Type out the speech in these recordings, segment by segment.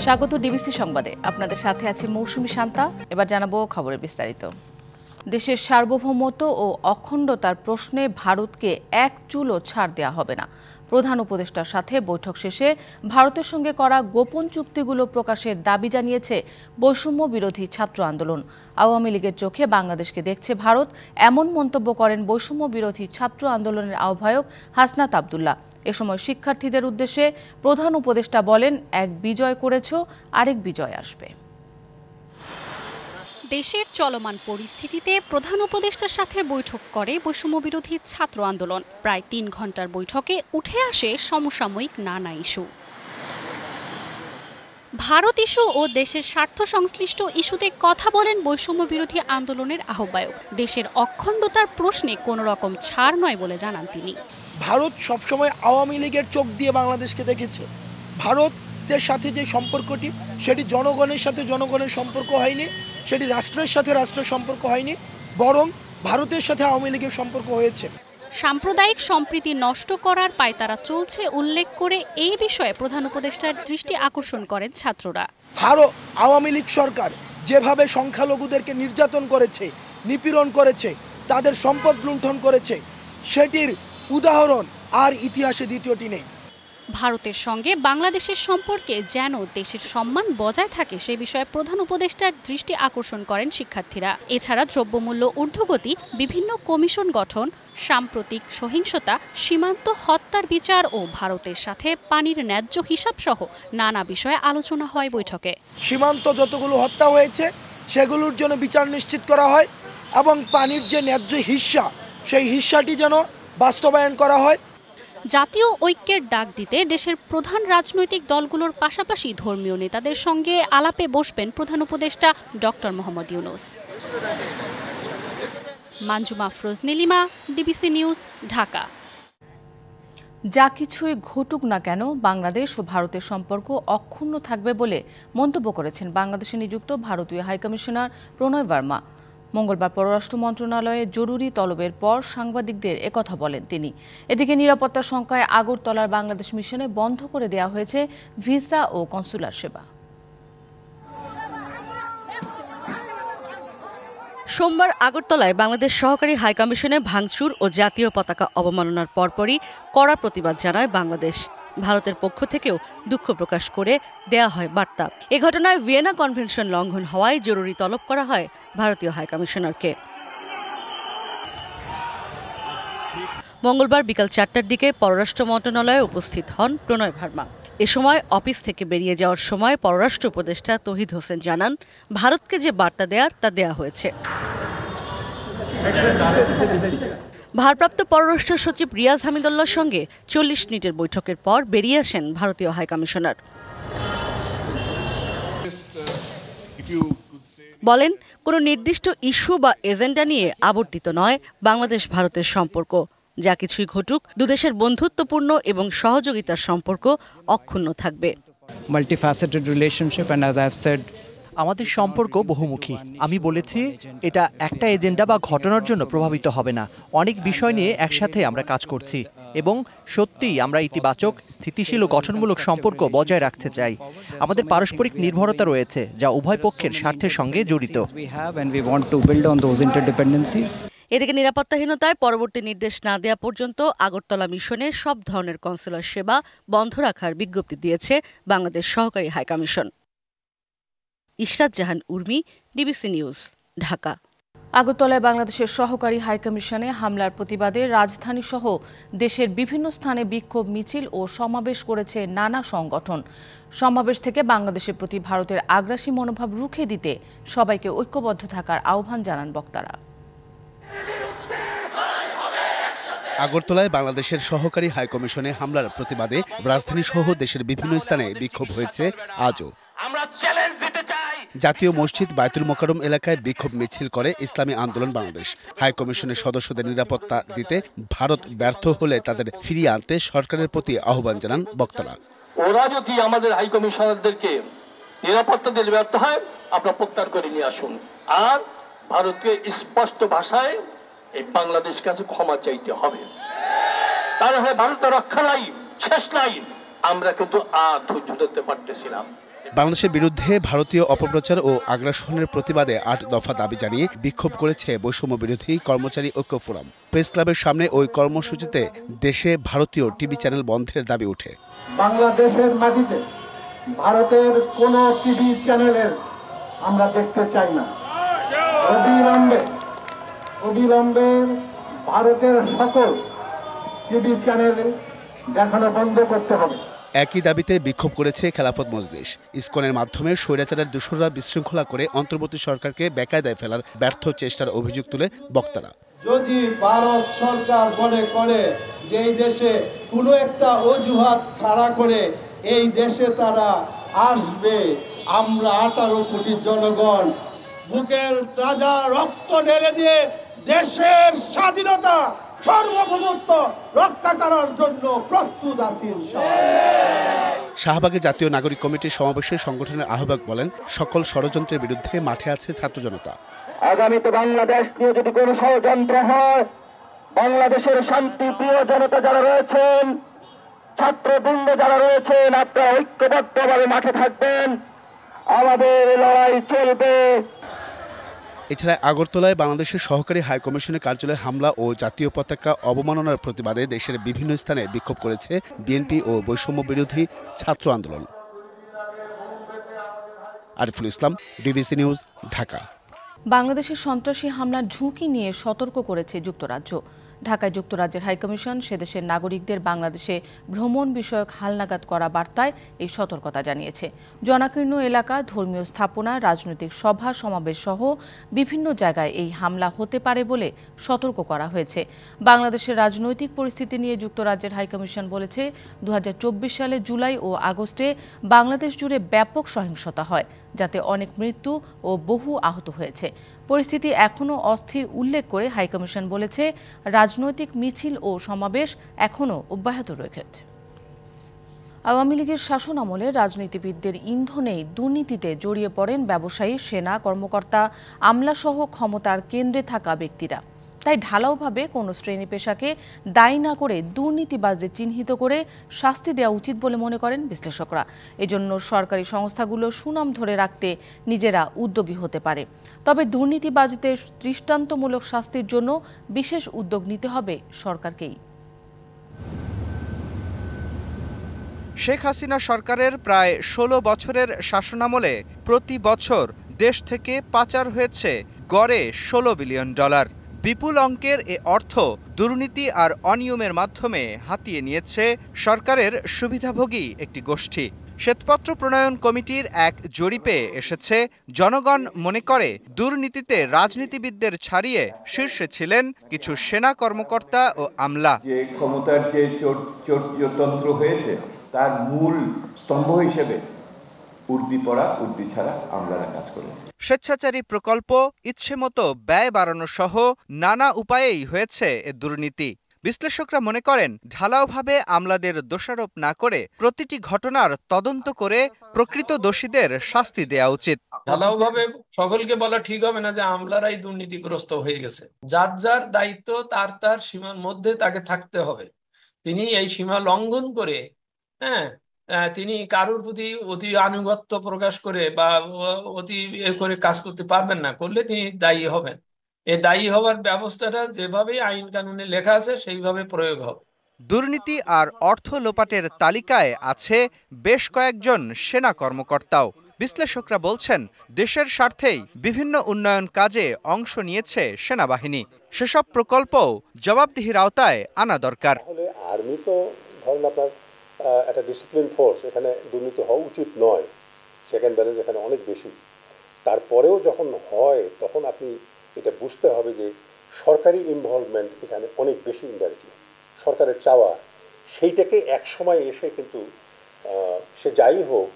স্বাগত ডিবিসি সংবাদে। আপনাদের সাথে আছে মৌসুমী শান্তা। এবার জানাবো খবরের বিস্তারিত। দেশের সার্বভৌমত্ব ও অখণ্ডতার প্রশ্নে ভারতকে এক চুলও ছাড় দেওয়া হবে না। প্রধান উপদেষ্টার সাথে বৈঠক শেষে ভারতের সঙ্গে করা গোপন চুক্তিগুলো প্রকাশের দাবি জানিয়েছে বৈষম্য বিরোধী ছাত্র আন্দোলন। আওয়ামী লীগের চোখে বাংলাদেশকে দেখছে ভারত, এমন মন্তব্য করেন বৈষম্য বিরোধী ছাত্র আন্দোলনের আহ্বায়ক হাসনাত আব্দুল্লাহ। এ সময় শিক্ষার্থীদের উদ্দেশ্যে প্রধান উপদেষ্টা বলেন, এক বিজয় করেছ, আরেক বিজয় আসবে। দেশের চলমান পরিস্থিতিতে প্রধান উপদেষ্টার সাথে বৈঠক করে বৈষম্য বিরোধী ছাত্র আন্দোলন। প্রায় ৩ ঘন্টার বৈঠকে উঠে আসে সমসাময়িক নানা ইস্যু। ভারত ইস্যু ও দেশের স্বার্থ সংশ্লিষ্ট ইস্যুতে কথা বলেন বৈষম্য বিরোধী আন্দোলনের আহ্বায়ক। দেশের অখণ্ডতার প্রশ্নে কোনো রকম ছাড় নয় বলে জানান তিনি। ভারত সবসময় আওয়ামী লীগের চোখ দিয়ে বাংলাদেশকে দেখেছে। ভারতের সাথে যে সম্পর্কটি, সেটি জনগণের সাথে জনগণের সম্পর্ক হয়নি, সেটি রাষ্ট্রের সাথে রাষ্ট্রের সম্পর্ক হয়নি, বরং ভারতের সাথে আওয়ামী লীগের সম্পর্ক হয়েছে। সাম্প্রদায়িক সম্প্রীতি নষ্ট করার পায়তারা চলছে উল্লেখ করে এই বিষয়ে প্রধান উপদেষ্টার দৃষ্টি আকর্ষণ করেন ছাত্ররা। ভারত আওয়ামী লীগ সরকার যেভাবে সংখ্যালঘুদেরকে নির্যাতন করেছে, নিপীড়ন করেছে, তাদের সম্পদ লুণ্ঠন করেছে, সেটির উদাহরণ আর ইতিহাসে দ্বিতীয়টি নেই। ভারতের সঙ্গে বাংলাদেশের সম্পর্কে যেন দেশের সম্মান বজায় থাকে সে বিষয়ে প্রধান উপদেষ্টার দৃষ্টি আকর্ষণ করেন শিক্ষার্থীরা। এছাড়া দ্রব্যমূল্য ঊর্ধ্বগতি, বিভিন্ন কমিশন গঠন, সাম্প্রতিক সহিংসতা, সীমান্ত হত্যার বিচার ও ভারতের সাথে পানির ন্যায্য হিসাব সহ নানা বিষয়ে আলোচনা হয় বৈঠকে। সীমান্ত যতগুলো হত্যা হয়েছে সেগুলোর জন্য বিচার নিশ্চিত করা হয় এবং পানির যে ন্যায্য হিস্সা, সেই হিস্সাটি যেন বাস্তবায়ন করা হয়। জাতীয় ঐক্যের ডাক দিতে দেশের প্রধান রাজনৈতিক দলগুলোর পাশাপাশি ধর্মীয় নেতাদের সঙ্গে আলাপে বসবেন প্রধান উপদেষ্টা doctor Mohammad Yunus. Manjuma Afroz Nilima, DBC news, Dhaka. যা কিছুই ঘটুক না কেন, বাংলাদেশ ও ভারতের সম্পর্ক অক্ষুণ্ণ থাকবে বলে মন্তব্য করেছেন বাংলাদেশে নিযুক্ত ভারতীয় হাইকমিশনার প্রণয় বার্মা। মঙ্গলবার পররাষ্ট্র মন্ত্রণালয়ে জরুরি তলবের পর সাংবাদিকদের একথা বলেন তিনি। এদিকে নিরাপত্তার শঙ্কায় আগরতলার বাংলাদেশ মিশনে বন্ধ করে দেওয়া হয়েছে ভিসা ও কনসুলার সেবা। সোমবার আগরতলায় বাংলাদেশ সহকারী হাইকমিশনে ভাঙচুর ও জাতীয় পতাকা অবমাননার পরপরই কড়া প্রতিবাদ জানায় বাংলাদেশ। ভারতের পক্ষ থেকেও দুঃখ প্রকাশ করে দেয়া হয় বার্তা। এ ঘটনায় ভিয়েনা কনভেনশন লঙ্ঘন হওয়ায় জরুরি তলব করা হয় ভারতীয় হাইকমিশনারকে। মঙ্গলবার বিকাল 4টার দিকে পররাষ্ট্র মন্ত্রণালয়ে উপস্থিত হন প্রণয় বার্মা। এ সময় অফিস থেকে বেরিয়ে যাওয়ার সময় পররাষ্ট্র উপদেষ্টা তৌহিদ হোসেন জানান, ভারতকে যে বার্তা দেওয়ার তা দেয়া হয়েছে। ভারপ্রাপ্ত পররাষ্ট্র সচিব রিয়াজ হামিদুল্লাহর সঙ্গে 40 মিনিটের বৈঠকের পর বেরিয়ে আসেন ভারতীয় হাইকমিশনার। বলেন, কোনো নির্দিষ্ট ইস্যু বা এজেন্ডা নিয়ে আবর্তিত নয় বাংলাদেশ ভারতের সম্পর্ক। যা কিছুই ঘটুক, দুদেশের বন্ধুত্বপূর্ণ এবং সহযোগিতার সম্পর্ক অক্ষুণ্ণ থাকবে। Multifaceted relationship and as I have said, আমাদের সম্পর্ক বহুমুখী। আমি বলেছি, এটা একটা এজেন্ডা বা ঘটনার জন্য প্রভাবিত হবে না। অনেক বিষয় নিয়ে একসাথে আমরা কাজ করছি এবং সত্যিই আমরা ইতিবাচক, স্থিতিশীল ও গঠনমূলক সম্পর্ক বজায় রাখতে চাই। আমাদের পারস্পরিক নির্ভরতা রয়েছে যা উভয় পক্ষের স্বার্থের সঙ্গে জড়িত। এদিকে নিরাপত্তাহীনতায় পরবর্তী নির্দেশ না দেওয়া পর্যন্ত আগরতলা মিশনে সব ধরনের কনসুলার সেবা বন্ধ রাখার বিজ্ঞপ্তি দিয়েছে বাংলাদেশ সহকারী হাইকমিশন। ইশরাত জাহান উর্মি, ডিবিসি নিউজ, ঢাকা। আগরতলায় বাংলাদেশের সহকারী হাইকমিশনে হামলার প্রতিবাদে রাজধানী সহ দেশের বিভিন্ন স্থানে বিক্ষোভ মিছিল ও সমাবেশ করেছে নানা সংগঠন। সমাবেশ থেকে বাংলাদেশের প্রতি ভারতের আগ্রাসী মনোভাব রুখে দিতে সবাইকে ঐক্যবদ্ধ থাকার আহ্বান জানান বক্তারা। আগরতলায় বাংলাদেশের সহকারী হাইকমিশনে হামলার প্রতিবাদে রাজধানী সহ দেশের বিভিন্ন স্থানে বিক্ষোভ হয়েছে আজও। জাতীয় মসজিদ বায়তুল মোকাররম এলাকায় বিক্ষোভ মিছিল করে ইসলামী আন্দোলন বাংলাদেশ। হাইকমিশনের সদস্যদের নিরাপত্তা দিতে ভারত ব্যর্থ হলে তাদের ফিরিয়ে আনতে সরকারের প্রতি আহ্বান জানান বক্তারা। ওরা যদি আমাদের হাইকমিশনারদেরকে নিরাপত্তা দিতে ব্যর্থ হয়, আপনারা প্রত্যাহার করে নিয়ে আসুন। আর ভারতকে স্পষ্ট ভাষায় এই বাংলাদেশ কাছে ক্ষমা চাইতে হবে। তাহলে ভারতের রক্ষা নাই, শেষ নাই। আমরা কিন্তু আর ধৈর্য ধরতে পারতেছিলাম। বাংলাদেশের বিরুদ্ধে ভারতীয় অপপ্রচার ও আগ্রাসনের প্রতিবাদে ৮ দফা দাবি জানিয়ে বিক্ষোভ করেছে বৈষম্য বিরোধী কর্মচারী ঐক্য ফোরাম। প্রেস ক্লাবের সামনে ওই কর্মসূচিতে দেশে ভারতীয় টিভি চ্যানেল বন্ধের দাবি ওঠে। বাংলাদেশের মাটিতে ভারতের কোনো টিভি চ্যানেলের আমরা দেখতে চাই না। অবিলম্বে ভারতের সকল টিভি চ্যানেল দেখানো বন্ধ করতে হবে। একই দাবিতে বিক্ষোভ করেছে খেলাফত মজলিস। ইসকনের মাধ্যমে স্বৈরাচারের দোসররা বিশৃঙ্খলা করে অন্তর্বর্তী সরকারকে বেকায়দায় ফেলার ব্যর্থ চেষ্টার অভিযোগ তুলে বক্তারা। যদি ভারত সরকার মনে করে যে এই দেশে কোনো একটা অজুহাত খাড়া করে এই দেশে তারা আসবে, আমরা 18 কোটি জনগণ বুকের রাজা রক্ত ঢেলে দিয়ে দেশের স্বাধীনতা সার্বভৌমত্ব রক্ষা করার জন্য প্রস্তুত আছি। শাহবাগে জাতীয় নাগরিক কমিটির সমাবেশে সংগঠনের আহ্বায়ক বলেন, সকল ষড়যন্ত্রের বিরুদ্ধে মাঠে আছে ছাত্র জনতা। আগামীতে বাংলাদেশ নিয়ে যদি কোনো ষড়যন্ত্র হয়, বাংলাদেশের শান্তি প্রিয় জনতা যারা রয়েছেন, ছাত্রবৃন্দ যারা রয়েছেন, আপনারা ঐক্যবদ্ধভাবে মাঠে থাকবেন, আমাদের লড়াই চলবে। এছাড়া আগরতলায় বাংলাদেশের সহকারী হাইকমিশনের কার্যালয়ে হামলা ও জাতীয় পতাকা অবমাননার প্রতিবাদে দেশের বিভিন্ন স্থানে বিক্ষোভ করেছে বিএনপি ও বৈষম্য বিরোধী ছাত্র আন্দোলন। Ariful Islam, DBC news, Dhaka. বাংলাদেশের সন্ত্রাসী হামলার ঝুঁকি নিয়ে সতর্ক করেছে যুক্তরাজ্য। ঢাকায় যুক্তরাজ্যের হাইকমিশন সেদেশের নাগরিকদের বাংলাদেশে ভ্রমণ বিষয়ক হালনাগাদ করা বার্তায় এই সতর্কতা জানিয়েছে। জনাকীর্ণ এলাকা, ধর্মীয় স্থাপনা, রাজনৈতিক সভা সমাবেশ সহ বিভিন্ন জায়গায় এই হামলা হতে পারে বলে সতর্ক করা হয়েছে। বাংলাদেশের রাজনৈতিক পরিস্থিতি নিয়ে যুক্তরাজ্যের হাইকমিশন বলেছে, 2024 সালে জুলাই ও আগস্টে বাংলাদেশ জুড়ে ব্যাপক সহিংসতা হয়, যাতে অনেক মৃত্যু ও বহু আহত হয়েছে। পরিস্থিতি এখনও অস্থির উল্লেখ করে হাইকমিশন বলেছে, রাজনৈতিক মিছিল ও সমাবেশ এখনও অব্যাহত রয়েছে। আওয়ামী লীগের শাসন আমলে রাজনীতিবিদদের ইন্ধনেই দুর্নীতিতে জড়িয়ে পড়েন ব্যবসায়ী, সেনা কর্মকর্তা, আমলাসহ ক্ষমতার কেন্দ্রে থাকা ব্যক্তিরা। তাই ঢালাওভাবে কোনো শ্রেণী পেশাকে দায়ী না করে দুর্নীতিবাজদের চিহ্নিত করে শাস্তি দেওয়া উচিত বলে মনে করেন বিশ্লেষকরা। এজন্য সরকারি সংস্থাগুলো সুনাম ধরে রাখতে নিজেরা উদ্যোগী হতে পারে। তবে দুর্নীতিবাজদের দৃষ্টান্তমূলক শাস্তির জন্য বিশেষ উদ্যোগ নিতে হবে সরকারকেই। শেখ হাসিনা সরকারের প্রায় 16 বছরের শাসনামলে প্রতি বছর দেশ থেকে পাচার হয়েছে গড়ে $16 বিলিয়ন। বিপুল অঙ্কের এ অর্থ দুর্নীতি আর অনিয়মের মাধ্যমে হাতিয়ে নিয়েছে সরকারের সুবিধাভোগী একটি গোষ্ঠী। শ্বেতপত্র প্রণয়ন কমিটির এক জরিপে এসেছে, জনগণ মনে করে দুর্নীতিতে রাজনীতিবিদদের ছাড়িয়ে শীর্ষে ছিলেন কিছু সেনা কর্মকর্তা ও আমলা। যে ক্ষমতার যে চৌর্যতন্ত্র হয়েছে তার মূল স্তম্ভ হিসেবে উর্দি ছাড়া আমলারা কাজ করেছে। স্বেচ্ছাচারী প্রকল্প, ইচ্ছেমতো ব্যয় বাড়ানো সহ নানা উপায়েই হয়েছে এ দুর্নীতি। বিশ্লেষকরা মনে করেন, ঢালাওভাবে আমলাদের দোষারোপ না করে প্রতিটি ঘটনার তদন্ত করে প্রকৃত দোষীদের শাস্তি দেওয়া উচিত। ঢালাওভাবে সকলকে বলা ঠিক হবে না যে আমলারাই দুর্নীতিগ্রস্ত হয়ে গেছে। যার যার দায়িত্ব তার সীমার মধ্যে তাকে থাকতে হবে। তিনি এই সীমা লঙ্ঘন করে তিনি কারোর প্রতি অতি আনুগত্য প্রকাশ করে বা অতি করে কাজ করতে পারবেন না, করলে তিনি দায়ী হবেন। এই দায়ী হওয়ার ব্যবস্থাটা যেভাবে আইন কানুনে লেখা আছে সেইভাবে প্রয়োগ হবে। দুর্নীতি আর অর্থ লোপাটের তালিকায় আছে বেশ কয়েকজন সেনা কর্মকর্তাও। বিশ্লেষকরা বলছেন, দেশের স্বার্থেই বিভিন্ন উন্নয়ন কাজে অংশ নিয়েছে সেনাবাহিনী। সেসব প্রকল্পও জবাবদিহির আওতায় আনা দরকার। আর্মি তো ধরুন আপনার একটা ডিসিপ্লিন ফোর্স, এখানে দুর্নীতি হওয়া উচিত নয়, সেকেন্ড ব্যালেন্স এখানে অনেক বেশি। তারপরেও যখন হয় তখন আপনি এটা বুঝতে হবে যে সরকারি ইনভলভমেন্ট এখানে অনেক বেশি ইনডাইরেক্টলি। সরকারের চাওয়া সেইটাকে এক সময় এসে কিন্তু সে যাই হোক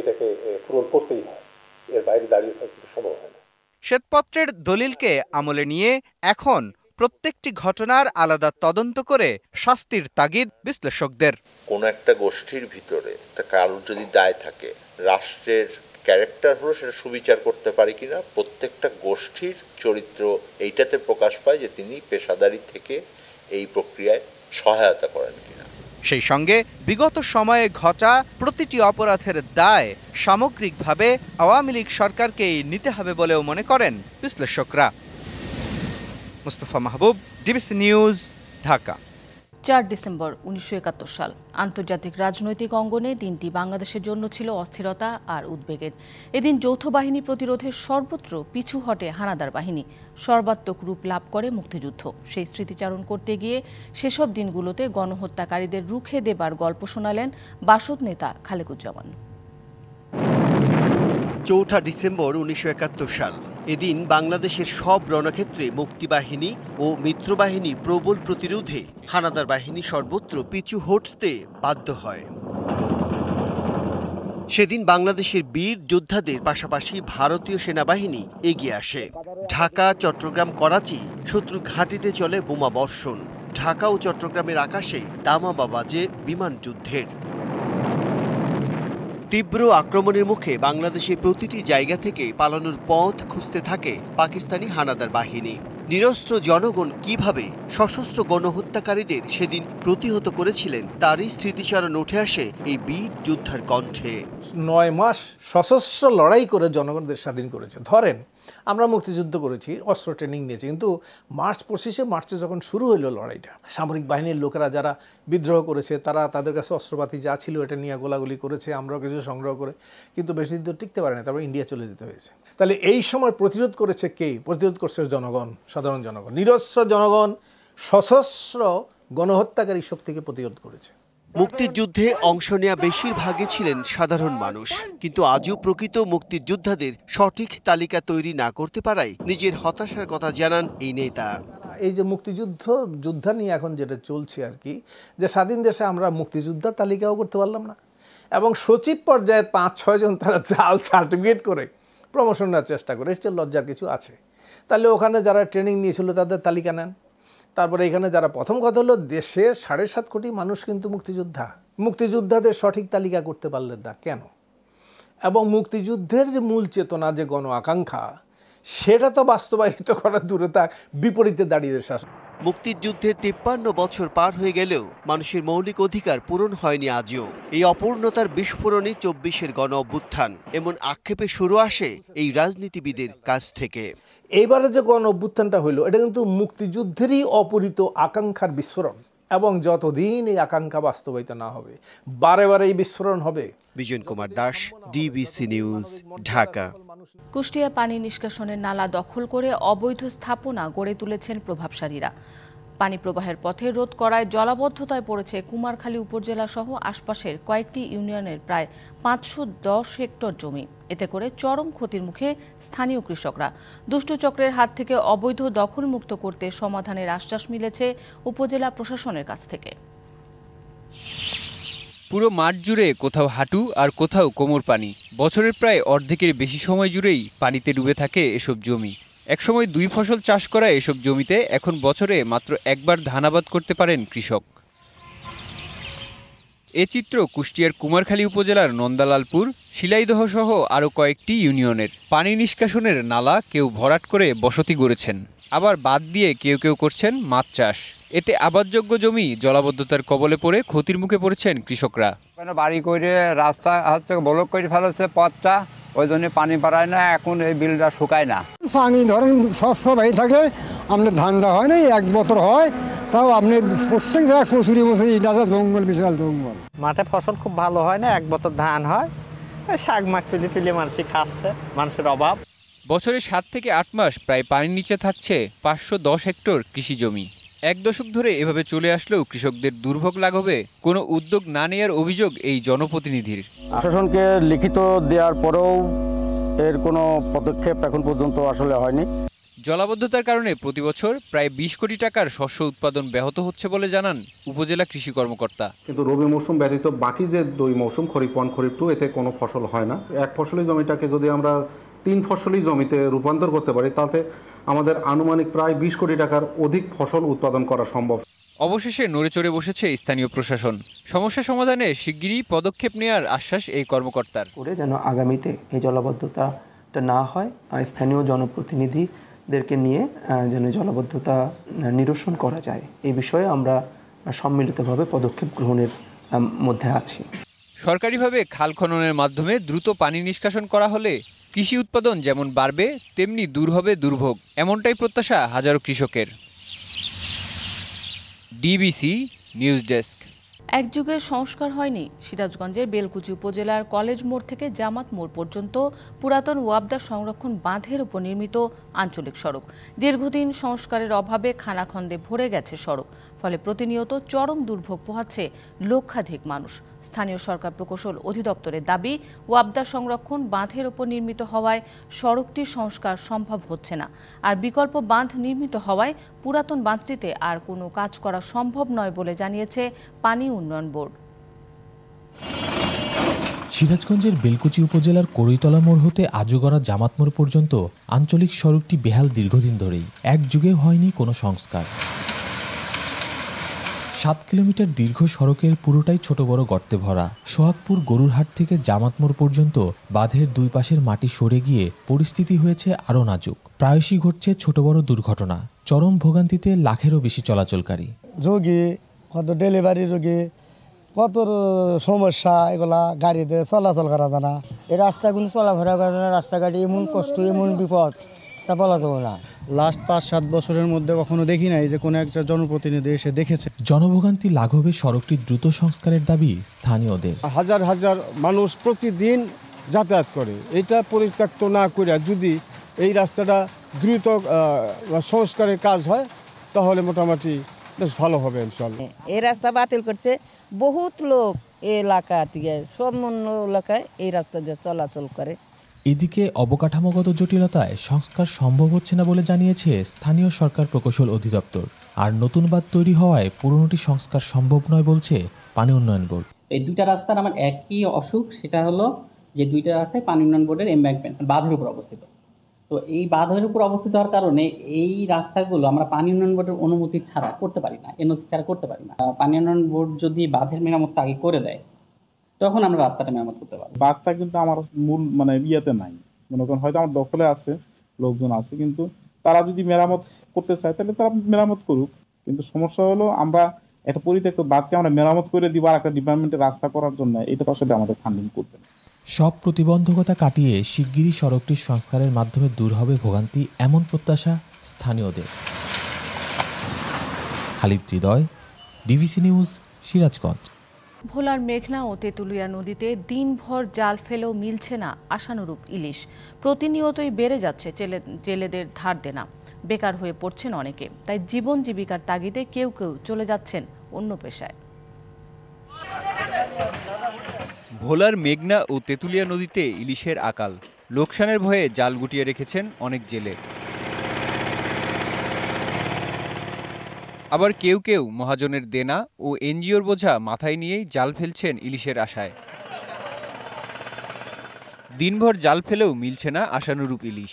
এটাকে পূরণ করতেই হয়, এর বাইরে দাঁড়িয়ে থাকা কিন্তু সম্ভব হয় না। শ্বেতপত্রের দলিলকে আমলে নিয়ে এখন প্রত্যেকটি ঘটনার আলাদা তদন্ত করে শাস্তির তাগিদ বিশ্লেষকদের। কোন একটা গোষ্ঠীর ভিতরে কারোর যদি দায় থাকে, রাষ্ট্রের ক্যারেক্টার হলো সেটা সুবিচার করতে পারে কিনা, প্রত্যেকটা গোষ্ঠীর চরিত্র এইটাতে প্রকাশ পায় যে তিনি পেশাদারি থেকে এই প্রক্রিয়ায় সহায়তা করেন কিনা। সেই সঙ্গে বিগত সময়ে ঘটা প্রতিটি অপরাধের দায় সামগ্রিকভাবে আওয়ামী লীগ সরকারকেই নিতে হবে বলেও মনে করেন বিশ্লেষকরা। মুস্তফা মাহবুব, ডিবিসি নিউজ, ঢাকা। 4 ডিসেম্বর 1971 সাল আন্তর্জাতিক রাজনৈতিক অঙ্গনে দিনটি বাংলাদেশের জন্য ছিল অস্থিরতা আর উদ্বেগের। এদিন যৌথ বাহিনী প্রতিরোধের সর্বত্র পিছু হটে হানাদার বাহিনী, সর্বাত্মক রূপ লাভ করে মুক্তিযুদ্ধ। সেই স্মৃতিচারণ করতে গিয়ে সেসব দিনগুলোতে গণহত্যাকারীদের রুখে দেবার গল্প শোনালেন বাসদ নেতা খালেকুজ্জামান। 4 ডিসেম্বর 1971 সাল। এদিন বাংলাদেশের সব রণক্ষেত্রে মুক্তিবাহিনী ও মিত্রবাহিনী প্রবল প্রতিরোধে হানাদার বাহিনী সর্বত্র পিছু হটতে বাধ্য হয়। সেদিন বাংলাদেশের বীর যোদ্ধাদের পাশাপাশি ভারতীয় সেনাবাহিনী এগিয়ে আসে। ঢাকা, চট্টগ্রাম, করাচি শত্রু ঘাঁটিতে চলে বোমা বর্ষণ। ঢাকা ও চট্টগ্রামের আকাশে দামামা বাজে বিমান যুদ্ধের। তীব্র আক্রমণের মুখে বাংলাদেশের প্রতিটি জায়গা থেকে পালানোর পথ খুঁজতে থাকে পাকিস্তানি হানাদার বাহিনী। নিরস্ত্র জনগণ কিভাবে সশস্ত্র গণহত্যাকারীদের সেদিন প্রতিহত করেছিলেন তারই স্মৃতিচারণ উঠে আসে এই বীর যোদ্ধার কণ্ঠে। 9 মাস সশস্ত্র লড়াই করে জনগণদের স্বাধীন করেছে। ধরেন আমরা মুক্তিযুদ্ধ করেছি, অস্ত্র ট্রেনিং নিয়েছি, কিন্তু মার্চে যখন শুরু হলো লড়াইটা, সামরিক বাহিনীর লোকেরা যারা বিদ্রোহ করেছে তারা তাদের কাছে অস্ত্রপাতি যা ছিল এটা নিয়ে গোলাগুলি করেছে, আমরাও কিছু সংগ্রহ করে, কিন্তু বেশি দিন টিকতে পারে না, তারপর ইন্ডিয়া চলে যেতে হয়েছে। তাহলে এই সময় প্রতিরোধ করেছে কে? প্রতিরোধ করছে জনগণ, সাধারণ জনগণ, নিরস্ত্র জনগণ সশস্ত্র গণহত্যাকারী শক্তিকে প্রতিরোধ করেছে। মুক্তিযুদ্ধে অংশ নেয়া বেশিরভাগই ছিলেন সাধারণ মানুষ, কিন্তু আজও প্রকৃত মুক্তিযোদ্ধাদের সঠিক তালিকা তৈরি না করতে পারায় নিজের হতাশার কথা জানান এই নেতা। এই যে যোদ্ধা নিয়ে এখন যেটা চলছে আর কি, যে স্বাধীন দেশে আমরা মুক্তিযোদ্ধার তালিকাও করতে পারলাম না, এবং সচিব পর্যায়ের 5-6 জন তারা জাল সার্টিফিকেট করে প্রমোশন নেওয়ার চেষ্টা করে। এর চেয়ে লজ্জার কিছু আছে? তাহলে ওখানে যারা ট্রেনিং নিয়েছিল তাদের তালিকা নেন। তারপরে এখানে যারা, প্রথম কথা হলো দেশের 7.5 কোটি মানুষ কিন্তু মুক্তিযোদ্ধাদের সঠিক তালিকা করতে পারলেন না কেন? এবং মুক্তিযুদ্ধের যে মূল চেতনা, যে গণ আকাঙ্ক্ষা, সেটা তো বাস্তবায়িত করা দূরে থাক, বিপরীতে দাঁড়িয়ে শাসন। মুক্তিযুদ্ধের 53 বছর পার হয়ে গেলেও মানুষের মৌলিক অধিকার পূরণ হয়নি আজও। এই অপূর্ণতার বিস্ফোরণই 24-এর গণ অভ্যুত্থান, এমন আক্ষেপে শুরু আসে এই রাজনীতিবিদের কাছ থেকে। এইবারে যে গণ অভ্যুত্থানটা হইল, এটা কিন্তু মুক্তিযুদ্ধেরই অপূরিত আকাঙ্ক্ষার বিস্ফোরণ, এবং যতদিন এই আকাঙ্ক্ষা বাস্তবায়িত না হবে বারে বারে এই বিস্ফোরণ হবে। Bijan Kumar Das, DBC news, Dhaka. কুষ্টিয়া পানি নিষ্কাশনের নালা দখল করে অবৈধ স্থাপনা গড়ে তুলেছেন প্রভাবশালীরা। পানি প্রবাহের পথে রোধ করায় জলাবদ্ধতায় পড়েছে কুমারখালী উপজেলা সহ আশপাশের কয়েকটি ইউনিয়নের প্রায় 510 হেক্টর জমি। এতে করে চরম ক্ষতির মুখে স্থানীয় কৃষকরা। দুষ্টু চক্রের হাত থেকে অবৈধ দখলমুক্ত করতে সমাধানের আশ্বাস মিলেছে উপজেলা প্রশাসনের কাছ থেকে। পুরো মাঠ জুড়ে কোথাও হাঁটু আর কোথাও কোমর পানি। বছরের প্রায় অর্ধেকের বেশি সময় জুড়েই পানিতে ডুবে থাকে এসব জমি। একসময় 2 ফসল চাষ করা এসব জমিতে এখন বছরে মাত্র একবার ধানাবাদ করতে পারেন কৃষক। এ চিত্র কুষ্টিয়ার কুমারখালী উপজেলার নন্দালালপুর, শিলাইদহ সহ আরও কয়েকটি ইউনিয়নের। পানি নিষ্কাশনের নালা কেউ ভরাট করে বসতি গড়েছেন, আবার বাদ দিয়ে কেউ কেউ করছেন মাছ চাষ। এতে আবাদযোগ্য জমি জলাবদ্ধতার কবলে পড়ে ক্ষতির মুখে পড়েছেন কৃষকরা। বাড়ি করে রাস্তা ব্লক করে ফেলেছে পথটা, ওই জন্য পানি বাড়ায় না, এখন এই বিলটা শুকায় না। পানি ধরেন সবসময় থাকে, আপনার ধানটা হয় না, 1 বছর হয়, তাও আপনি প্রত্যেক জায়গায় কচুরি জঙ্গল, বিশাল জঙ্গল। মাঠে ফসল খুব ভালো হয় না, 1 বছর ধান হয়, শাক মাছ তুলে মানুষ খাচ্ছে, মানুষের অভাব। বছরে 7 থেকে 8 মাস প্রায় পানির নিচে থাকছে 510 হেক্টর কৃষি জমি। 1 দশক ধরে এভাবে চলে আসলেও কৃষকদের দুর্ভোগ লাঘবে কোনো উদ্যোগ না নেওয়ার অভিযোগ এই জনপ্রতিনিধির। প্রশাসনকে লিখিত দেওয়ার পরেও এর কোনো পদক্ষেপ এখন পর্যন্ত আসলে হয়নি। জলাবদ্ধতার কারণে প্রতি বছর প্রায় 20 কোটি টাকার শস্য উৎপাদন ব্যাহত হচ্ছে বলে জানান উপজেলা কৃষি কর্মকর্তা। কিন্তু রবি মৌসুম ব্যতীত বাকি যে 2 মৌসুম, খরিফ 1 খরিফ 2, এতে কোনো ফসল হয় না। 1 ফসলি জমিটাকে যদি আমরা 3 ফসলি জমিতে রূপান্তর করতে পারি, তাতে আমাদের আনুমানিক প্রায় 20 কোটি টাকার অধিক ফসল উৎপাদন করা সম্ভব। অবশেষে নড়েচড়ে বসেছে স্থানীয় প্রশাসন। সমস্যা সমাধানে শিগগিরই পদক্ষেপ নেওয়ার আশ্বাস এই কর্মকর্তার। করে যেন আগামীতে এই জলাবদ্ধতাটা না হয়, স্থানীয় জনপ্রতিনিধিদেরকে নিয়ে যেন জলাবদ্ধতা নিরসন করা যায়, এই বিষয়ে আমরা সম্মিলিতভাবে পদক্ষেপ গ্রহণের মধ্যে আছি। সরকারিভাবে খাল খননের মাধ্যমে দ্রুত পানি নিষ্কাশন করা হলে কৃষি উৎপাদন যেমন বাড়বে তেমনি দূর হবে দুর্ভোগ, এমনটাই প্রত্যাশা হাজারো কৃষকের। DBC news desk. এক যুগের সংস্কার হয়নি সিরাজগঞ্জের বেলকুচি উপজেলার কলেজ মোড় থেকে জামাত মোড় পর্যন্ত পুরাতন ওয়াবদা সংরক্ষণ বাঁধের উপর নির্মিত আঞ্চলিক সড়ক। দীর্ঘদিন সংস্কারের অভাবে খানাখন্দে ভরে গেছে সড়ক, ফলে প্রতিনিয়ত চরম দুর্ভোগ পোহাচ্ছে লক্ষাধিক মানুষ। স্থানীয় সরকার প্রকৌশল অধিদপ্তরের দাবি, ওয়াবদা সংরক্ষণ বাঁধের উপর নির্মিত হওয়ায় সড়কটির সংস্কার সম্ভব হচ্ছে না, আর বিকল্প বাঁধ নির্মিত হওয়ায় পুরাতন বাঁধটিতে আর কোনো কাজ করা সম্ভব নয় বলে জানিয়েছে পানি উন্নয়ন বোর্ড। সিরাজগঞ্জের বেলকুচি উপজেলার করইতলা মোড় হতে আজুগড়া জামাত মোড় পর্যন্ত আঞ্চলিক সড়কটি বেহাল দীর্ঘদিন ধরেই, এক যুগেও হয়নি কোনো সংস্কার। 7 কিলোমিটার দীর্ঘ সড়কের পুরোটাই ছোট বড় গর্তে ভরা। সোহাগপুর গরুরহাট থেকে জামাত মোড় পর্যন্ত বাঁধের দুই পাশের মাটি সরে গিয়ে পরিস্থিতি হয়েছে আরও নাজুক। প্রায়শই ঘটছে ছোট বড় দুর্ঘটনা, চরম ভোগান্তিতে লাখেরও বেশি চলাচলকারী। রোগী, কত ডেলিভারি রোগী, কত সমস্যা, এগুলা গাড়িতে চলাচল করা যায় না। এই রাস্তাগুলো চলাফেরা করে না, রাস্তাঘাটে এমন কষ্ট, এমন বিপদ, তা বলা যাবে না। লাস্ট 5-7 বছরের মধ্যে কখনো দেখি নাই যে কোনো একটা জনপ্রতিনিধি এসে দেখেছে। জনভোগান্তি লাঘবে সড়কটির দ্রুত সংস্কারের দাবি স্থানীয়দের। হাজার হাজার মানুষ প্রতিদিন যাতায়াত করে, এটা পরিত্যক্ত না করে যদি এই রাস্তাটা দ্রুত সংস্কারের কাজ হয় তাহলে মোটামুটি বেশ ভালো হবে ইনশাআল্লাহ। এই রাস্তা বাতিল করছে, বহুত লোক এই এলাকা থেকে, সব অন্য এলাকায় এই রাস্তা দিয়ে চলাচল করে। এদিকে অবকাঠামোগত জটিলতায় সংস্কার সম্ভব হচ্ছে না বলে জানিয়েছে স্থানীয় সরকার প্রকৌশল অধিদপ্তর, আর নতুন বাঁধ তৈরি হওয়ায় পুরনোটি সংস্কার সম্ভব নয় বলছে পানি উন্নয়ন বোর্ড। এই দুইটা রাস্তার আমার একই অসুখ, সেটা হলো যে দুইটা রাস্তায় পানি উন্নয়ন বোর্ডের এমব্যাঙ্কমেন্ট বাঁধের উপর অবস্থিত। তো এই বাঁধের উপর অবস্থিত হওয়ার কারণে এই রাস্তাগুলো আমরা পানি উন্নয়ন বোর্ডের অনুমতি ছাড়া করতে পারি না, এনওসি ছাড়া করতে পারি না। পানি উন্নয়ন বোর্ড যদি বাঁধের মেরামতটা আগে করে দেয় তখন আমরা রাস্তাটা মেরামত করতে পারবো। বাঁধটা কিন্তু আমার মূল ইয়েতে নাই, মনে করেন হয়তো আমার দখলে আছে, লোকজন আছে, কিন্তু তারা যদি মেরামত করতে চায় তাহলে তারা মেরামত করুক। কিন্তু সমস্যা হলো আমরা একটা পরিত্যক্ত বাঁধকে আমরা মেরামত করে দিব আর একটা ডিপার্টমেন্টের রাস্তা করার জন্য, এটা তো আসলে আমাদের ফান্ডিং করবে না। সব প্রতিবন্ধকতা কাটিয়ে শিগগিরই সড়কটির সংস্কারের মাধ্যমে দূর হবে ভোগান্তি, এমন প্রত্যাশা স্থানীয়দের। খালিদ হৃদয়, ডিবিসি নিউজ, সিরাজগঞ্জ। ভোলার মেঘনা ও তেঁতুলিয়া নদীতে দিনভর জাল ফেলেও মিলছে না আশানুরূপ ইলিশ। প্রতিনিয়তই বেড়ে যাচ্ছে জেলেদের ধার দেনা, বেকার হয়ে পড়ছেন অনেকে, তাই জীবন জীবিকার তাগিদে কেউ কেউ চলে যাচ্ছেন অন্য পেশায়। ভোলার মেঘনা ও তেঁতুলিয়া নদীতে ইলিশের আকাল, লোকসানের ভয়ে জাল গুটিয়ে রেখেছেন অনেক জেলে। আবার কেউ কেউ মহাজনের দেনা ও এনজিওর বোঝা মাথায় নিয়েই জাল ফেলছেন ইলিশের আশায়। দিনভর জাল ফেলেও মিলছে না আশানুরূপ ইলিশ,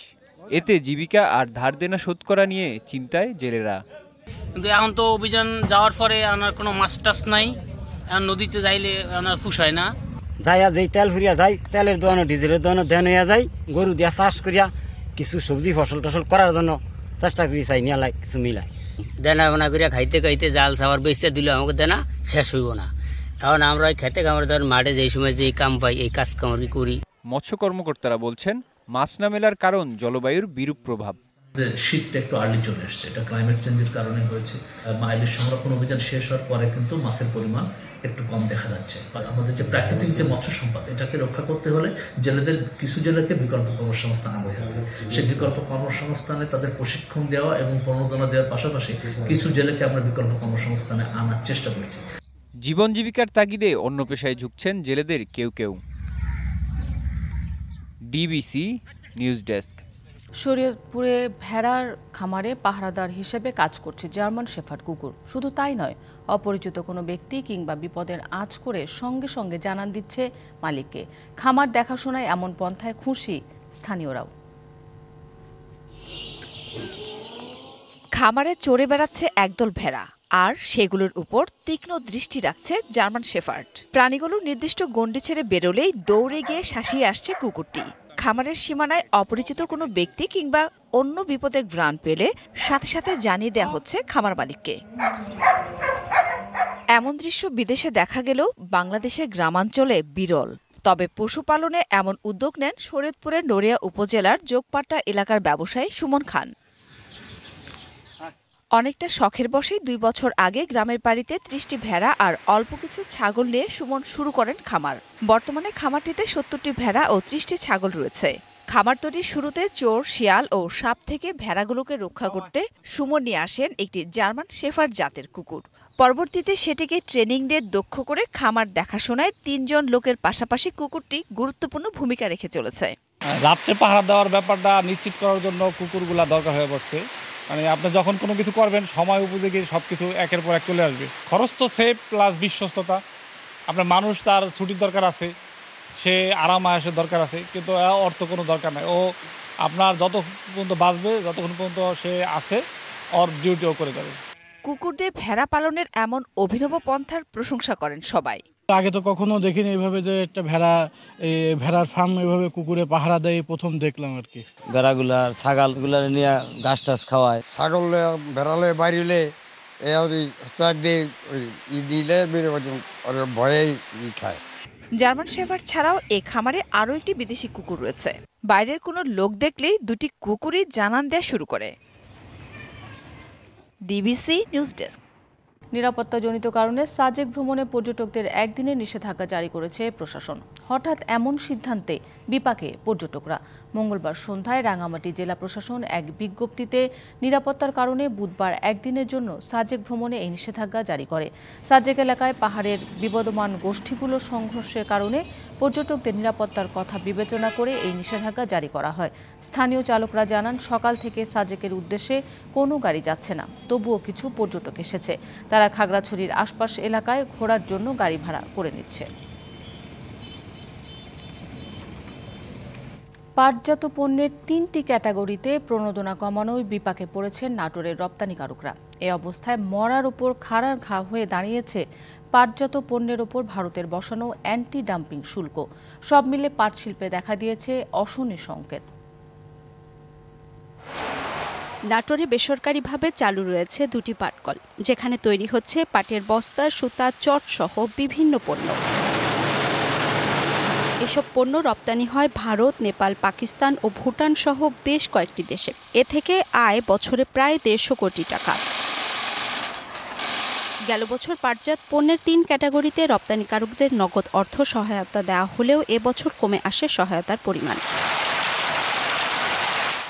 এতে জীবিকা আর ধার দেনা শোধ করা নিয়ে চিন্তায় জেলেরা। কিন্তু এখন তো অভিযান যাওয়ার পরে আমার কোনো মাছ টাছ নাই, এখন নদীতে যাইলে আমার ফুস হয় না। যাইয়া যেই তেল ফুরিয়া যায়, তেলের দোকানো ডিজেলের দোকানো ধ্যান হইয়া যায়, গরু দিয়া চাষ করিয়া কিছু সবজি ফসল টসল করার জন্য চেষ্টা করি, চাই নিয়ে কিছু মিলাই দেনা বানা করিয়া খাইতে খাইতে জাল সাওয়ার বেঁচে দিলে আমাকে দেনা শেষ হইব না। এখন আমরা খেতে কামড়ে ধর মাঠে যেই সময় যে কাম পাই এই কাজ কামড়ি করি। মৎস্য কর্মকর্তারা বলছেন মাছ না মেলার কারণ জলবায়ুর বিরূপ প্রভাব। শীতটা একটু আর্লি চলে এসছে, এটা ক্লাইমেট চেঞ্জের কারণে হয়েছে। ইলিশ সংরক্ষণ অভিযান শেষ হওয়ার পরে কিন্তু মাছের পরিমাণ একটু কম দেখা যাচ্ছে। আমাদের যে প্রাকৃতিক যে মৎস্য সম্পদ, এটাকে রক্ষা করতে হলে জেলেদের কিছু জেলেকে বিকল্প কর্মসংস্থান আনতে হবে। সেই বিকল্প কর্মসংস্থানে তাদের প্রশিক্ষণ দেওয়া এবং প্রণোদনা দেওয়ার পাশাপাশি কিছু জেলেকে আমরা বিকল্প কর্মসংস্থানে আনার চেষ্টা করছি। জীবন জীবিকার তাগিদে অন্য পেশায় ঝুঁকছেন জেলেদের কেউ কেউ। DBC news desk. শরীয়তপুরে ভেড়ার খামারে পাহারাদার হিসেবে কাজ করছে জার্মান শেফার্ড কুকুর। শুধু তাই নয়, অপরিচিত কোনো ব্যক্তি কিংবা বিপদের আঁচ করে সঙ্গে সঙ্গে জানান দিচ্ছে মালিককে। খামার দেখাশোনায় এমন পন্থায় খুশি স্থানীয়রাও। খামারে চড়ে বেড়াচ্ছে একদল ভেড়া, আর সেগুলোর উপর তীক্ষ্ণ দৃষ্টি রাখছে জার্মান শেফার্ড। প্রাণীগুলো নির্দিষ্ট গণ্ডি ছেড়ে বেরোলেই দৌড়ে গিয়ে শাসিয়ে আসছে কুকুরটি। খামারের সীমানায় অপরিচিত কোনো ব্যক্তি কিংবা অন্য বিপদের ঘ্রাণ পেলে সাথে সাথে জানিয়ে দেওয়া হচ্ছে খামার মালিককে। এমন দৃশ্য বিদেশে দেখা গেলেও বাংলাদেশের গ্রামাঞ্চলে বিরল। তবে পশুপালনে এমন উদ্যোগ নেন শরীয়তপুরের নড়িয়া উপজেলার যোগপাট্টা এলাকার ব্যবসায়ী সুমন খান। অনেকটা শখের বশেই 2 বছর আগে গ্রামের বাড়িতে 30টি ভেড়া আর অল্প কিছু ছাগল নিয়ে সুমন শুরু করেন খামার। বর্তমানে খামারটিতে 70টি ভেড়া ও 30টি ছাগল রয়েছে। খামার তৈরির শুরুতে চোর, শিয়াল ও সাপ থেকে ভেড়াগুলোকে রক্ষা করতে সুমন নিয়ে আসেন একটি জার্মান শেফার্ড জাতের কুকুর। পরবর্তীতে সেটিকে ট্রেনিং দিয়ে দক্ষ করে খামার দেখাশোনায় 3 জন লোকের পাশাপাশি কুকুরটি গুরুত্বপূর্ণ ভূমিকা রেখে চলেছে। রাত্রে পাহারা দেওয়ার ব্যাপারটা নিশ্চিত করার জন্য কুকুরগুলা দরকার হয়ে পড়ছে। মানে আপনি যখন কোনো কিছু করবেন সময় উপযোগী সব কিছু একের পর এক চলে আসবে। খরচ তো সেফ প্লাস বিশ্বস্ততা। আপনার মানুষ তার ছুটির দরকার আছে, সে আরাম আয়েসের দরকার আছে, কিন্তু অর্থ কোনো দরকার নাই। ও আপনার যতক্ষণ পর্যন্ত বাঁচবে, যতক্ষণ পর্যন্ত সে আছে, ওর ডিউটিও করে যাবে। কুকুরদের ভেড়া পালনের এমন অভিনব পন্থার প্রশংসা করেন সবাই। আগে তো কখনো দেখিনি এইভাবে যে একটা ভেড়ার ফার্ম এভাবে কুকুরে পাহারা দেয়, প্রথম দেখলাম আর কি। ভেড়াগুলার ছাগলগুলা নিয়ে ঘাস টাস খাওয়ায়, ছাগল ভেড়ালে বাইরিলে দিলে ভয়েই খায়। জার্মান শেফার্ড ছাড়াও এই খামারে আরও একটি বিদেশি কুকুর রয়েছে। বাইরের কোনো লোক দেখলেই 2টি কুকুরই জানান দেয়া শুরু করে। DBC news desk. নিরাপত্তাজনিত কারণে সাজেক ভ্রমণে পর্যটকদের একদিনের নিষেধাজ্ঞা জারি করেছে প্রশাসন। হঠাৎ এমন সিদ্ধান্তে বিপাকে পর্যটকরা। মঙ্গলবার সন্ধ্যায় রাঙামাটি জেলা প্রশাসন এক বিজ্ঞপ্তিতে নিরাপত্তার কারণে বুধবার একদিনের জন্য সাজেক ভ্রমণে এই নিষেধাজ্ঞা জারি করে। সাজেক এলাকায় পাহাড়ের বিবদমান গোষ্ঠীগুলোর সংঘর্ষের কারণে পর্যটকদের নিরাপত্তার কথা বিবেচনা করে এই নিষেধাজ্ঞা জারি করা হয়। স্থানীয় চালকরা জানান, সকাল থেকে সাজেকের উদ্দেশ্যে কোনো গাড়ি যাচ্ছে না, তবুও কিছু পর্যটক এসেছে। তারা খাগড়াছড়ির আশপাশ এলাকায় ঘোরার জন্য গাড়ি ভাড়া করে নিচ্ছে। পাটজাত পণ্যের 3টি ক্যাটাগরিতে প্রণোদনা কমানোয় বিপাকে পড়েছেন নাটোরের রপ্তানিকারকরা। এ অবস্থায় মরার উপর খাড়ার ঘা হয়ে দাঁড়িয়েছে পাটজাত পণ্যের ওপর ভারতের বসানো অ্যান্টি ডাম্পিং শুল্ক। সব মিলে পাট শিল্পে দেখা দিয়েছে অশনি সংকেত। নাটোরে বেসরকারিভাবে চালু রয়েছে 2টি পাটকল, যেখানে তৈরি হচ্ছে পাটের বস্তা, সুতা, চট সহ বিভিন্ন পণ্য। এসব পণ্য রপ্তানি হয় ভারত, নেপাল, পাকিস্তান ও ভুটান সহ বেশ কয়েকটি দেশে। এ থেকে আয় বছরে প্রায় 150 কোটি টাকা। গেল বছর পাটজাত পণ্যের 3 ক্যাটাগরিতে রপ্তানিকারকদের নগদ অর্থ সহায়তা দেওয়া হলেও এবছর কমে আসে সহায়তার পরিমাণ।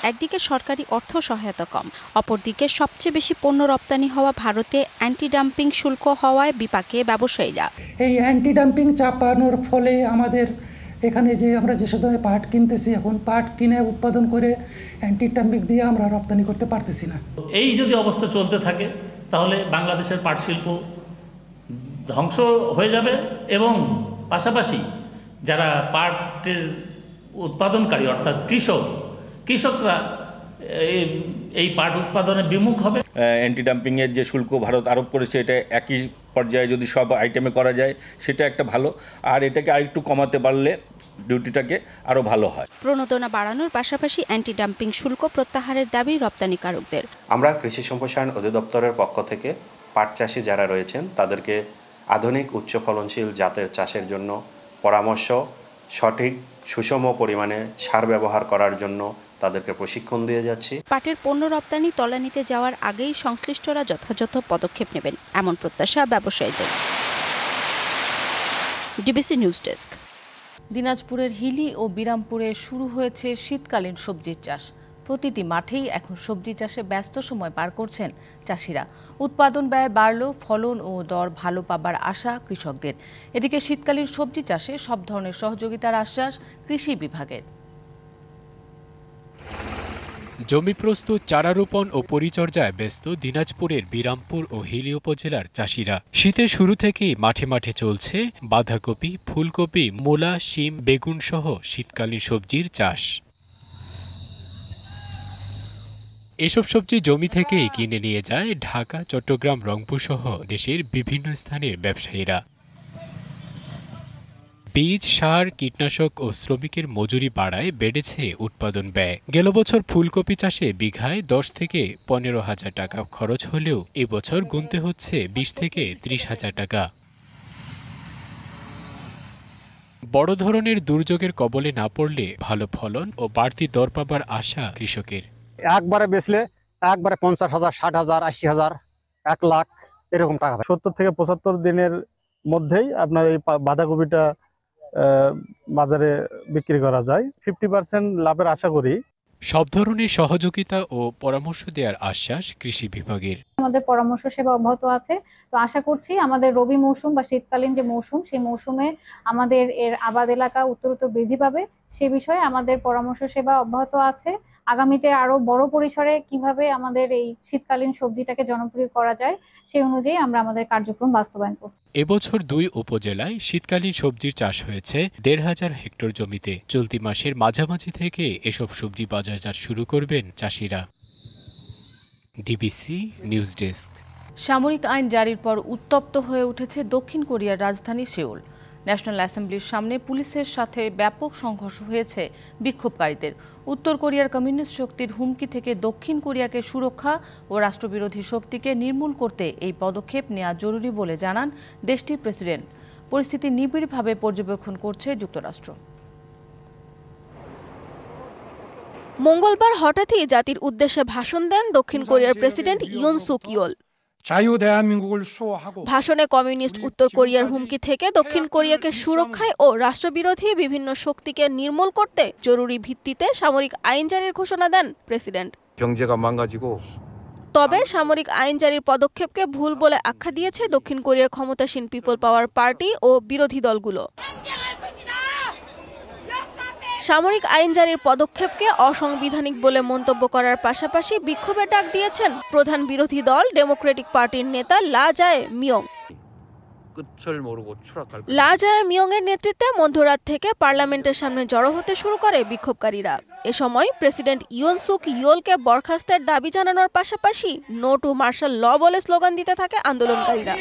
একদিকে সরকারি অর্থ সহায়তা কম, অপরদিকে সবচেয়ে বেশি পণ্য রপ্তানি হওয়া ভারতে অ্যান্টি ডাম্পিং শুল্ক হওয়ায় বিপাকে ব্যবসায়ীরা। এই অ্যান্টি ডাম্পিং চাপানোর ফলে আমাদের এখানে যে আমরা যে সময় পাট কিনতেছি, এখন পাট কিনে উৎপাদন করে অ্যান্টি ডাম্পিং দিয়ে আমরা রপ্তানি করতে পারতেছি না। এই যদি অবস্থা চলতে থাকে তাহলে বাংলাদেশের পাট শিল্প ধ্বংস হয়ে যাবে এবং পাশাপাশি যারা পাটের উৎপাদনকারী অর্থাৎ কৃষকরা এই পাট উৎপাদনে বিমুখ হবে। অ্যান্টি ডাম্পিংয়ের যে শুল্ক ভারত আরোপ করেছে, এটা একই পর্যায়ে যদি সব আইটেমে করা যায় সেটা একটা ভালো, আর এটাকে আরেকটু কমাতে পারলে ডিউটিটাকে আরও ভালো হয়। প্রণোদনা বাড়ানোর পাশাপাশি অ্যান্টি ডাম্পিং শুল্ক প্রত্যাহারের দাবি রপ্তানিকারকদের। আমরা কৃষি সম্প্রসারণ অধিদপ্তরের পক্ষ থেকে পাট চাষি যারা রয়েছেন তাদেরকে আধুনিক উচ্চ ফলনশীল জাতের চাষের জন্য পরামর্শ, সঠিক সুষম পরিমাণে সার ব্যবহার করার জন্য তাদেরকে প্রশিক্ষণ দিয়ে যাচ্ছি। পাটের পণ্য রপ্তানি তলানিতে যাওয়ার আগেই সংশ্লিষ্টরা যথাযথ পদক্ষেপ নেবেন, এমন প্রত্যাশা ব্যবসায়ীদের। DBC news desk. দিনাজপুরের হিলি ও বিরামপুরে শুরু হয়েছে শীতকালীন সবজির চাষ। প্রতিটি মাঠেই এখন সবজি চাষে ব্যস্ত সময় পার করছেন চাষিরা। উৎপাদন ব্যয় বাড়লেও ফলন ও দর ভালো পাবার আশা কৃষকদের। এদিকে শীতকালীন সবজি চাষে সব ধরনের সহযোগিতার আশ্বাস কৃষি বিভাগের। জমি প্রস্তুত, চারা রোপণ ও পরিচর্যায় ব্যস্ত দিনাজপুরের বিরামপুর ও হিলি উপজেলার চাষিরা। শীতের শুরু থেকেই মাঠে মাঠে চলছে বাঁধাকপি, ফুলকপি, মূলা, শিম, বেগুন সহ শীতকালীন সবজির চাষ। এসব সবজি জমি থেকেই কিনে নিয়ে যায় ঢাকা, চট্টগ্রাম, রংপুর সহ দেশের বিভিন্ন স্থানের ব্যবসায়ীরা। বীজ, সার, কীটনাশক ও শ্রমিকের মজুরি বাড়ায় বেড়েছে উৎপাদন ব্যয়। গেল বছর ফুলকপি চাষে বিঘায় 10 থেকে 15,000 টাকা খরচ হলেও এবছর গুনতে হচ্ছে 20 থেকে 30,000 টাকা। বড় ধরনের দুর্যোগের কবলে না পড়লে ভালো ফলন ও বাড়তি দর পাবার আশা কৃষকের। একবারে বেচলে একবারে 50,000, 60,000, 80,000, 1 লাখ এরকম টাকা। 70 থেকে 75 দিনের মধ্যেই আপনার এই বাঁধাকপিটা বাজারে বিক্রি করা যায়। 50% লাভের আশা করি। সব ধরনের সহযোগিতা ও পরামর্শ দেওয়ার আশ্বাস কৃষি বিভাগের। আমাদের পরামর্শ সেবা অব্যাহত আছে। তো আশা করছি আমাদের রবি মৌসুম বা শীতকালীন যে মৌসুম, সেই মৌসুমে আমাদের এর আবাদ এলাকা উত্তরোত্তর বৃদ্ধি পাবে। সে বিষয়ে আমাদের পরামর্শ সেবা অব্যাহত আছে। আগামীতে আরো বড় পরিসরে কিভাবে আমাদের এই শীতকালীন সবজিটাকে জনপ্রিয় করা যায় সেই অনুযায়ী আমরা আমাদের কার্যক্রম বাস্তবায়ন করছি। এবছর 2 উপজেলায় শীতকালীন সবজির চাষ হয়েছে 1,500 হেক্টর জমিতে। চলতি মাসের মাঝামাঝি থেকে এসব সবজি বাজারজাত শুরু করবেন চাষিরা। DBC news desk. সামরিক আইন জারির পর উত্তপ্ত হয়ে উঠেছে দক্ষিণ কোরিয়ার রাজধানী সেউল। ন্যাশনাল অ্যাসেম্বলির সামনে পুলিশের সাথে ব্যাপক সংঘর্ষ হয়েছে বিক্ষোভকারীদের। উত্তর কোরিয়ার কমিউনিস্ট শক্তির হুমকি থেকে দক্ষিণ কোরিয়াকে সুরক্ষা ও রাষ্ট্রবিরোধী শক্তিকে নির্মূল করতে এই পদক্ষেপ নেওয়া জরুরি বলে জানান দেশটির প্রেসিডেন্ট। পরিস্থিতি নিবিড়ভাবে পর্যবেক্ষণ করছে যুক্তরাষ্ট্র। মঙ্গলবার হঠাৎই জাতির উদ্দেশ্যে ভাষণ দেন দক্ষিণ কোরিয়ার প্রেসিডেন্ট ইউন সুক ইয়োল। ভাষণে কমিউনিস্ট উত্তর কোরিয়ার হুমকি থেকে দক্ষিণ কোরিয়াকে সুরক্ষায় ও রাষ্ট্রবিরোধী বিভিন্ন শক্তিকে নির্মূল করতে জরুরি ভিত্তিতে সামরিক আইন জারির ঘোষণা দেন প্রেসিডেন্ট। তবে সামরিক আইন জারির পদক্ষেপকে ভুল বলে আখ্যা দিয়েছে দক্ষিণ কোরিয়ার ক্ষমতাসীন পিপল পাওয়ার পার্টি ও বিরোধী দলগুলো। সামরিক আইন জারির পদক্ষেপকে অসাংবিধানিক বলে মন্তব্য করার পাশাপাশি বিক্ষোভের ডাক দিয়েছেন প্রধান বিরোধী দল ডেমোক্রেটিক পার্টির নেতা লা জায়ে মিয়ং। লা জায়ে মিয়ং এর নেতৃত্বে মধ্যরাত থেকে পার্লামেন্টের সামনে জড়ো হতে শুরু করে বিক্ষোভকারীরা। এ সময় প্রেসিডেন্ট ইউন সুক ইয়োলকে বরখাস্তের দাবি জানানোর পাশাপাশি নো টু মার্শাল ল বলে স্লোগান দিতে থাকে আন্দোলনকারীরা।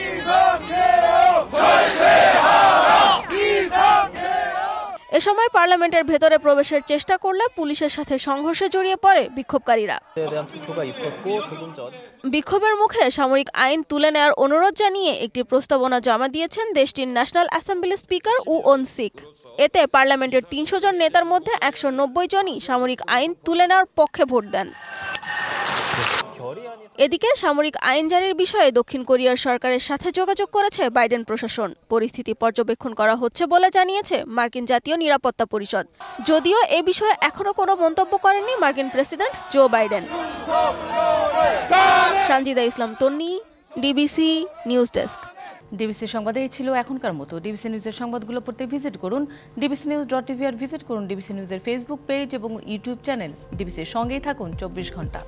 এ সময় পার্লামেন্টের ভেতরে প্রবেশের চেষ্টা করলে পুলিশের সাথে সংঘর্ষে জড়িয়ে পড়ে বিক্ষোভকারীরা। বিক্ষোভের মুখে সামরিক আইন তুলে নেওয়ার অনুরোধ জানিয়ে একটি প্রস্তাবনা জমা দিয়েছেন দেশটির ন্যাশনাল অ্যাসেম্বলির স্পিকার উ ওন সিক। এতে পার্লামেন্টের 300 জন নেতার মধ্যে 190 জনই সামরিক আইন তুলে নেওয়ার পক্ষে ভোট দেন। এদিকে সামরিক আইন জারির বিষয়ে দক্ষিণ কোরিয়ার সরকারের সাথে যোগাযোগ করেছে বাইডেন প্রশাসন। পরিস্থিতি পর্যবেক্ষণ করা হচ্ছে বলে জানিয়েছে মার্কিন জাতীয় নিরাপত্তা পরিষদ। যদিও এ বিষয়ে এখনো কোনো মন্তব্য করেননি মার্কিন প্রেসিডেন্ট জো বাইডেন। সানজিদা ইসলাম তন্নি, ডিবিসি নিউজ ডেস্ক। ডিবিসি সংবাদে এই ছিল এখনকার মতো। ডিবিসি নিউজের সংবাদগুলো পড়তে ভিজিট করুন dbcnews.tv আর ভিজিট করুন ডিবিসি নিউজের ফেসবুক পেজ এবং ইউটিউব চ্যানেল। ডিবিসির সঙ্গেই থাকুন 24 ঘন্টা।